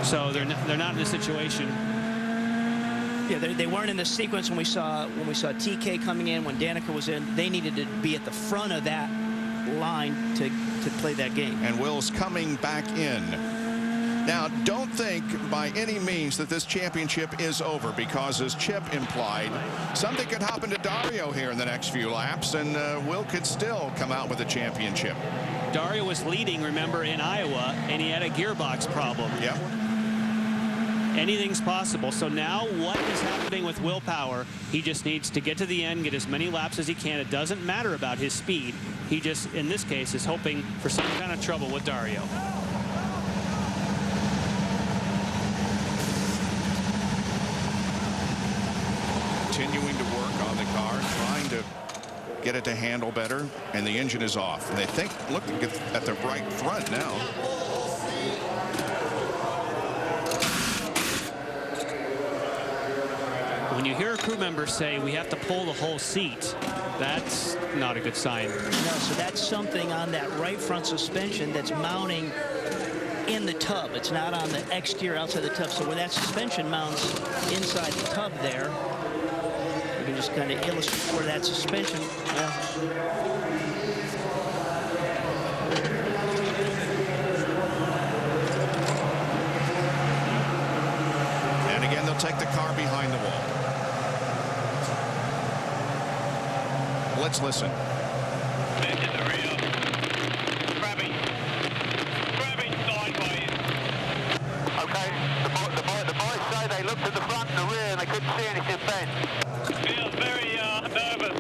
So they're not in a situation. Yeah, they weren't in the sequence when we saw TK coming in, when Danica was in. They needed to be at the front of that line to play that game. And Will's coming back in. Now, don't think by any means that this championship is over, because as Chip implied, something could happen to Dario here in the next few laps, and Will could still come out with a championship. Dario was leading, remember, in Iowa, and he had a gearbox problem. Yep. Anything's possible. So now what is happening with Will Power? He just needs to get to the end, get as many laps as he can. It doesn't matter about his speed. He just, in this case, is hoping for some kind of trouble with Dario. Continuing to work on the car, trying to get it to handle better, and the engine is off. And they think, look at the right front now. When you hear a crew member say we have to pull the whole seat, that's not a good sign. No, so that's something on that right front suspension that's mounting in the tub. It's not on the exterior outside the tub. So where that suspension mounts inside the tub there, we can just kind of illustrate where that suspension. And again, they'll take the car behind the wall. Let's listen. Into the rear. Grabbing sideways. Okay, the boys say they looked at the front and the rear and they couldn't see anything bent. Feels very nervous.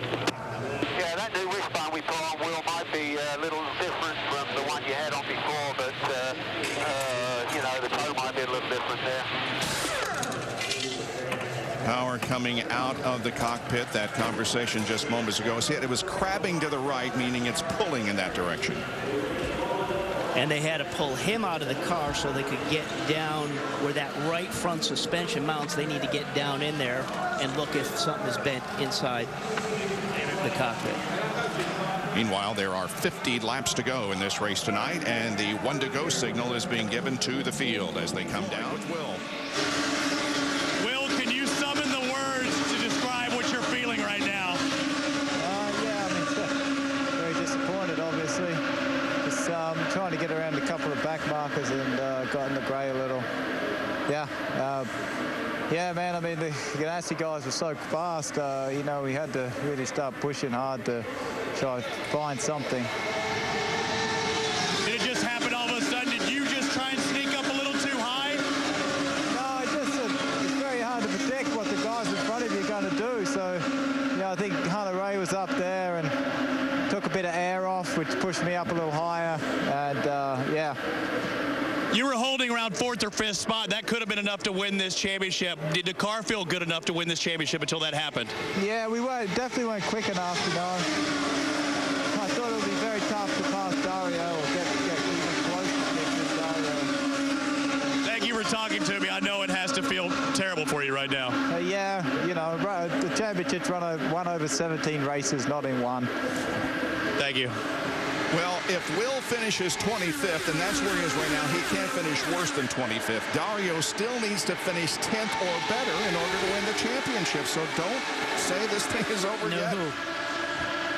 Yeah, that new wishbone we put on, Will, might be a little different from the one you had on before, but you know, the toe might be a little different there. Power coming out of the cockpit. That conversation just moments ago said it was crabbing to the right, meaning it's pulling in that direction. And they had to pull him out of the car so they could get down where that right front suspension mounts. They need to get down in there and look if something is bent inside the cockpit. Meanwhile, there are 50 laps to go in this race tonight, and the 1 to go signal is being given to the field as they come down. Will. Can you summon the words to describe what you're feeling right now? Yeah, I mean, very disappointed, obviously. Just trying to get around a couple of back markers and got in the grey a little. Yeah. Yeah, man, I mean, the Ganassi guys were so fast, you know, we had to really start pushing hard to try to find something. Did it just happen all of a sudden? Did you just try and sneak up a little too high? No, it's very hard to predict what the guys in front of you are going to do. So, you know, I think Hunter Ray was up there and took a bit of air off, which pushed me up a little higher. And, yeah. You were holding around 4th or 5th spot. That could have been enough to win this championship. Did the car feel good enough to win this championship until that happened? Yeah, we definitely weren't quick enough, you know. I thought it would be very tough to pass Dario or get even close to Dario. Thank you for talking to me. I know it has to feel terrible for you right now. Yeah, you know, the championship's won over 17 races, not in one. Thank you. Well, if Will finishes 25th, and that's where he is right now, he can't finish worse than 25th. Dario still needs to finish 10th or better in order to win the championship. So don't say this thing is over yet.